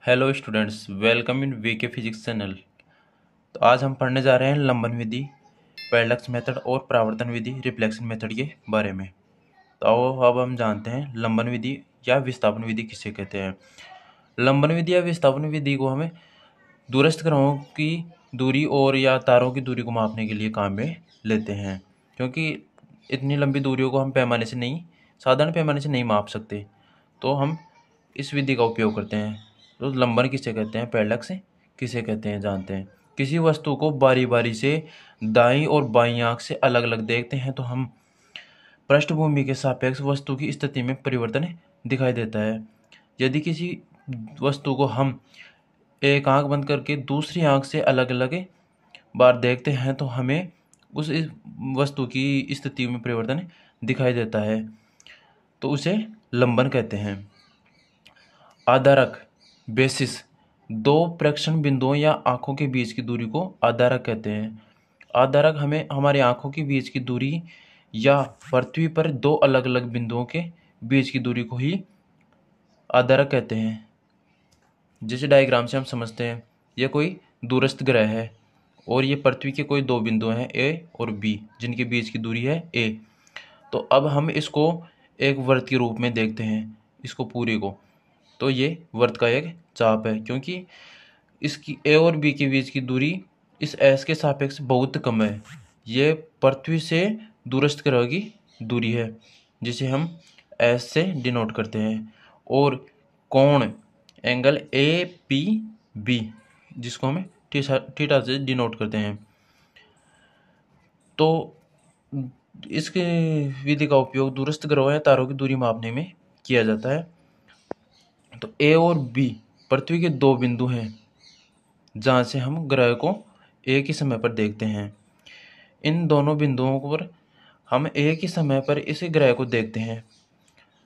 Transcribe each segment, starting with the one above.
Hello students, welcome in VK physics channel. तो आज हम पढ़ने जा रहे हैं लंबन विधि, पैरेलक्स मेथड और परावर्तन विधि रिफ्लेक्शन मेथड के बारे में। तो आओ अब हम जानते हैं लंबन विधि या विस्थापन विधि किसे कहते हैं। लंबन विधि या विस्थापन विधि को हमें दूरस्थ ग्रहों की दूरी और या तारों की दूरी को मापने के लिए काम में लेते हैं, क्योंकि इतनी लंबी दूरियों को हम साधारण पैमाने से नहीं माप सकते। तो हम इस विधि का उपयोग करते हैं। तो लंबन किसे कहते हैं, पैरेलक्स किसे कहते हैं, जानते हैं। किसी वस्तु को बारी बारी से दाईं और बाईं आंख से अलग अलग देखते हैं तो हम पृष्ठभूमि के सापेक्ष वस्तु की स्थिति में परिवर्तन दिखाई देता है। यदि किसी वस्तु को हम एक आंख बंद करके दूसरी आंख से अलग अलग बार देखते हैं तो हमें उस वस्तु की स्थिति में परिवर्तन दिखाई देता है, तो उसे लंबन कहते हैं। आधारक बेसिस दो प्रेक्षण बिंदुओं या आंखों के बीच की दूरी को आधारक कहते हैं। आधारक हमें हमारी आंखों के बीच की दूरी या पृथ्वी पर दो अलग अलग बिंदुओं के बीच की दूरी को ही आधारक कहते हैं। जिस डायग्राम से हम समझते हैं, यह कोई दूरस्थ ग्रह है और ये पृथ्वी के कोई दो बिंदु हैं ए और बी, जिनके बीच की दूरी है ए। तो अब हम इसको एक वृत्त के रूप में देखते हैं, इसको पूरे को। तो ये वृत्त का एक चाप है, क्योंकि इसकी ए और बी के बीच की दूरी इस एस के सापेक्ष बहुत कम है। ये पृथ्वी से दूरस्थ ग्रह की दूरी है, जिसे हम एस से डिनोट करते हैं। और कोण एंगल ए पी बी, जिसको हम थीटा से डिनोट करते हैं। तो इसके विधि का उपयोग दूरस्थ ग्रहों या तारों की दूरी मापने में किया जाता है। तो ए और बी पृथ्वी के दो बिंदु हैं जहाँ से हम ग्रह को एक ही समय पर देखते हैं। इन दोनों बिंदुओं पर हम एक ही समय पर इस ग्रह को देखते हैं।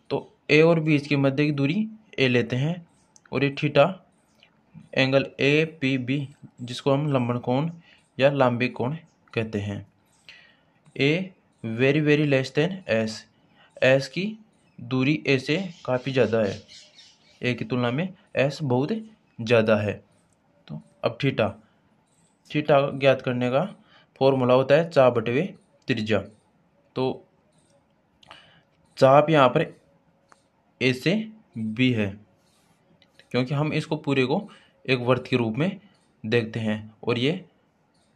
तो ए और बी के मध्य की दूरी ए लेते हैं और ये theta angle A P B, जिसको हम लंबन कोण या लांबिक कोण कहते हैं। A very very less than S, S की दूरी ए से काफ़ी ज़्यादा है, ए की तुलना में एस बहुत ज़्यादा है। तो अब थीटा ज्ञात करने का फॉर्मूला होता है चाप बटे त्रिज्या। तो चाप यहाँ पर ए से बी है, क्योंकि हम इसको पूरे को एक वृत्त के रूप में देखते हैं और ये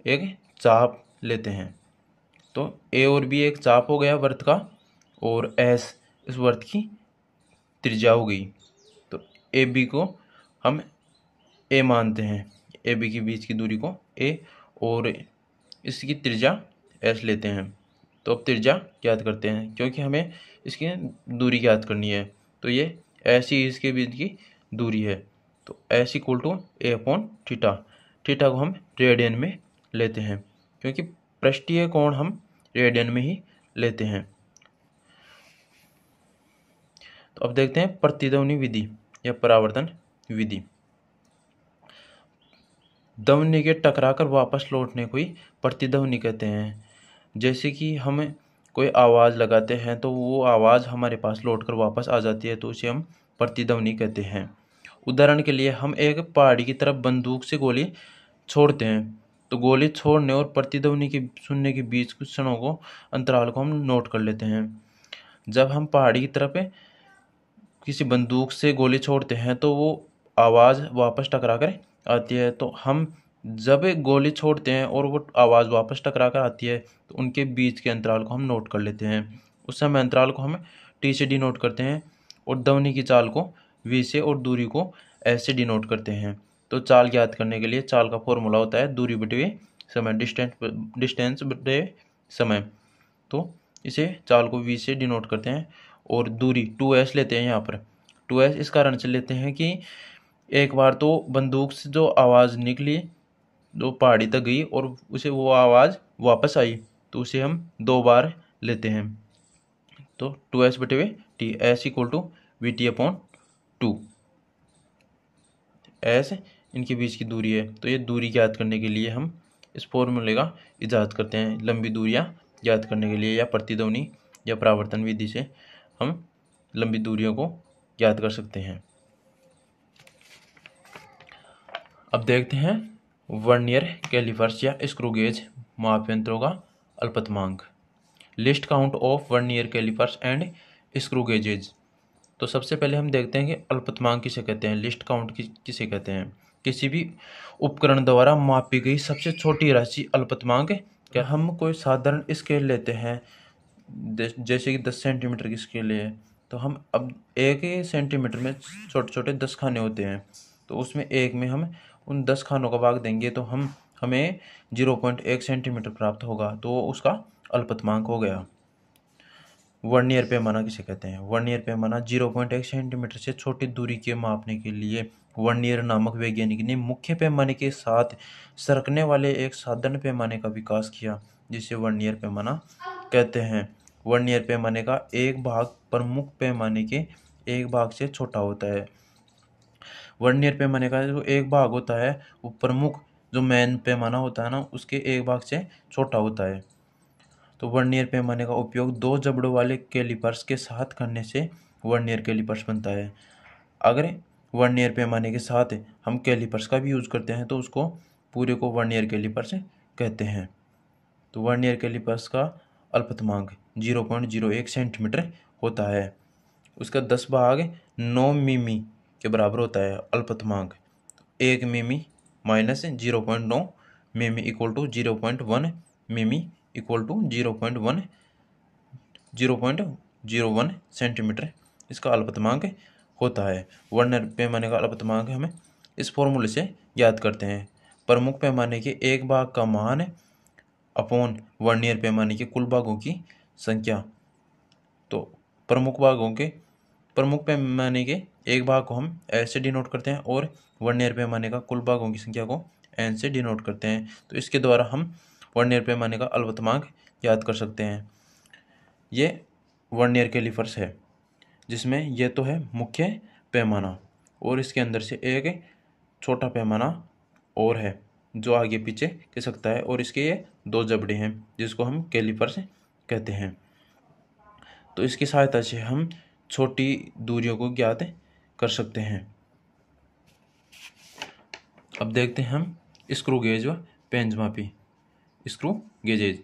एक चाप लेते हैं। तो ए और बी एक चाप हो गया वृत्त का, और एस इस वृत्त की त्रिज्या हो गई। तो ए बी को हम ए मानते हैं, ए बी के बीच की दूरी को ए, और इसकी त्रिज्या एस लेते हैं। तो अब त्रिज्या ज्ञात करते हैं, क्योंकि हमें इसकी दूरी ज्ञात करनी है। तो ये एस ही इसके बीच की दूरी है। तो S equal to A upon theta. Theta को हम रेडियन में लेते हैं, क्योंकि पृष्ठीय कोण हम रेडियन में ही लेते हैं। तो अब देखते हैं प्रतिध्वनि विधि या परावर्तन विधि। ध्वनि के टकराकर वापस लौटने को ही प्रतिध्वनि कहते हैं। जैसे कि हम कोई आवाज़ लगाते हैं तो वो आवाज़ हमारे पास लौटकर वापस आ जाती है, तो उसे हम प्रतिध्वनि कहते हैं। उदाहरण के लिए हम एक पहाड़ी की तरफ बंदूक से गोली छोड़ते हैं, तो गोली छोड़ने और प्रतिध्वनि के सुनने के बीच कुछ क्षणों को अंतराल को हम नोट कर लेते हैं। जब हम पहाड़ी की तरफ किसी बंदूक से गोली छोड़ते हैं तो वो आवाज़ वापस टकरा कर आती है। तो हम जब गोली छोड़ते हैं और वो आवाज़ वापस टकरा कर आती है, तो उनके बीच के अंतराल को हम नोट कर लेते हैं। उस समय अंतराल को हम टी से डिनोट करते हैं और ध्वनि की चाल को वी से और दूरी को एस से डिनोट करते हैं। तो चाल ज्ञात करने के लिए चाल का फॉर्मूला होता है दूरी बटे समय, डिस्टेंस बटे समय। तो इसे चाल को वी से डिनोट करते हैं और दूरी 2s लेते हैं। यहाँ पर 2s इस कारण से लेते हैं कि एक बार तो बंदूक से जो आवाज़ निकली, जो पहाड़ी तक गई और उसे वो आवाज़ वापस आई, तो उसे हम दो बार लेते हैं। तो 2s बटे T, S equal to V T upon 2। S इनके बीच की दूरी है, तो ये दूरी ज्ञात करने के लिए हम इस फॉर्मूले का इजाद करते हैं। लंबी दूरियां ज्ञात करने के लिए या प्रतिध्वनि या परावर्तन विधि से हम लंबी दूरियों को ज्ञात कर सकते हैं। अब देखते हैं वर्नियर कैलिपर्स या स्क्रू गेज माप यंत्रों का अल्पतमांक। Least count of vernier callipers and screw gauges. तो सबसे पहले हम देखते हैं कि अल्पतमांक किसे कहते हैं, लिस्ट काउंट किसे कहते हैं। किसी भी उपकरण द्वारा मापी गई सबसे छोटी राशि अल्पतमांक है। क्या हम कोई साधारण स्केल लेते हैं, जैसे कि 10 सेंटीमीटर की स्केल है, तो हम अब 1 सेंटीमीटर में छोटे छोटे 10 खाने होते हैं, तो उसमें एक में हम उन 10 खानों का भाग देंगे तो हमें 0.1 सेंटीमीटर प्राप्त होगा, तो उसका अल्पतमांक हो गया। वर्नियर पैमाना किसे कहते हैं। वर्नियर पैमाना 0.1 सेंटीमीटर से छोटी दूरी के मापने के लिए वर्नियर नामक वैज्ञानिक ने मुख्य पैमाने के साथ सरकने वाले एक साधारण पैमाने का विकास किया, जिसे वर्नियर पैमाना कहते हैं। वर्नियर पैमाने का एक भाग प्रमुख पैमाने के एक भाग से छोटा होता है। वर्नियर पैमाने का जो एक भाग होता है वो प्रमुख जो मेन पैमाना होता है ना, उसके एक भाग से छोटा होता है। तो वर्नियर पैमाने का उपयोग 2 जबड़ों वाले कैलिपर्स के साथ करने से वर्नियर कैलिपर्स बनता है। अगर वर्नियर पैमाने के साथ हम कैलिपर्स का भी यूज़ करते हैं तो उसको पूरे को वर्नियर कैलिपर्स कहते हैं। तो वर्नियर कैलिपर्स का अल्पतमांक 0.01 सेंटीमीटर होता है। उसका 10 भाग 9 मिमी के बराबर होता है अल्पतमांक। 1 मिमी माइनस 0.9 मिमी इक्वल टू 0.1 मिमी इक्वल टू 0.01 सेंटीमीटर इसका अल्पतमांक होता है। वर्नियर पैमाने का अल्पतमांक हमें इस फॉर्मूले से ज्ञात करते हैं। प्रमुख पैमाने के एक भाग का मान अपॉन वर्नियर पैमाने के कुल भागों की संख्या। तो प्रमुख पैमाने के एक भाग को हम एच से डिनोट करते हैं और वर्नियर पैमाने का कुल भागों की संख्या को एन से डिनोट करते हैं। तो इसके द्वारा हम वर्नियर पैमाने का अल्पतमांक याद कर सकते हैं। ये वर्नियर कैलिपर्स है, जिसमें यह तो है मुख्य पैमाना और इसके अंदर से एक छोटा पैमाना और है जो आगे पीछे कह सकता है, और इसके ये 2 जबड़े हैं जिसको हम कैलिपर्स कहते हैं। तो इसकी सहायता से हम छोटी दूरियों को ज्ञात कर सकते हैं। अब देखते हैं हम स्क्रू गेज व पेंच मापी। स्क्रू गेजेज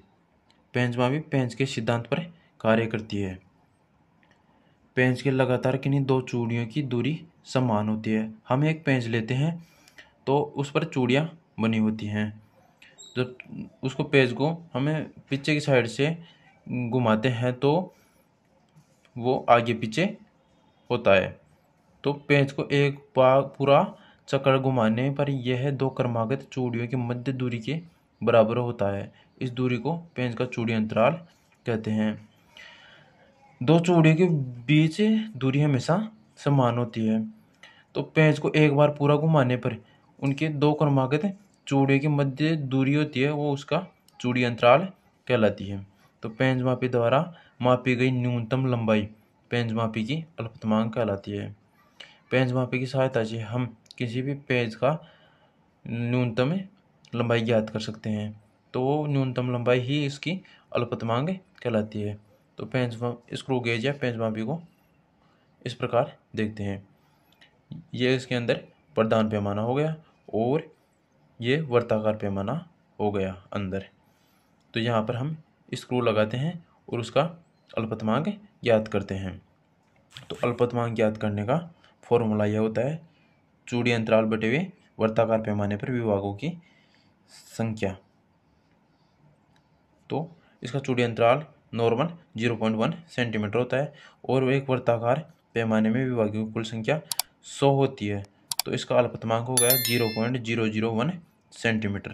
पेंच मापी पेंच के सिद्धांत पर कार्य करती है। पेंच के लगातार किन्हीं 2 चूड़ियों की दूरी समान होती है। हम एक पेंच लेते हैं तो उस पर चूड़ियाँ बनी होती हैं। जब उसको पेंच को हमें पीछे की साइड से घुमाते हैं तो वो आगे पीछे होता है। तो पेंच को एक बार पूरा चक्कर घुमाने पर यह 2 क्रमागत चूड़ियों की मध्य दूरी के बराबर होता है। इस दूरी को पेंच का चूड़ी अंतराल कहते हैं। 2 चूड़ियों के बीच दूरी हमेशा समान होती है। तो पेंच को एक बार पूरा घुमाने पर उनके 2 क्रमागत चूड़ियों की मध्य दूरी होती है, वो उसका चूड़ी अंतराल कहलाती है। तो पेंच मापी द्वारा मापी गई न्यूनतम लंबाई पेंच मापी की अल्पतमांक कहलाती है। पेंच मापी की सहायता से हम किसी भी पेंच का न्यूनतम लंबाई ज्ञात कर सकते हैं, तो वो न्यूनतम लंबाई ही इसकी अल्पतमांक कहलाती है। तो स्क्रू गेज या पेंच मापी को इस प्रकार देखते हैं। ये इसके अंदर प्रधान पैमाना हो गया और ये वर्ताकार पैमाना हो गया अंदर। तो यहाँ पर हम स्क्रू लगाते हैं और उसका अल्पतमांक ज्ञात करते हैं। तो अल्पतमांक ज्ञात करने का फॉर्मूला यह होता है चूड़ी अंतराल बटे हुए वर्ताकार पैमाने पर विभागों की संख्या। तो इसका चूड़ी अंतराल नॉर्मल 0.1 सेंटीमीटर होता है और एक वर्ताकार पैमाने में विभागों की कुल संख्या 100 होती है। तो इसका अल्पतमांक हो गया 0.001 सेंटीमीटर।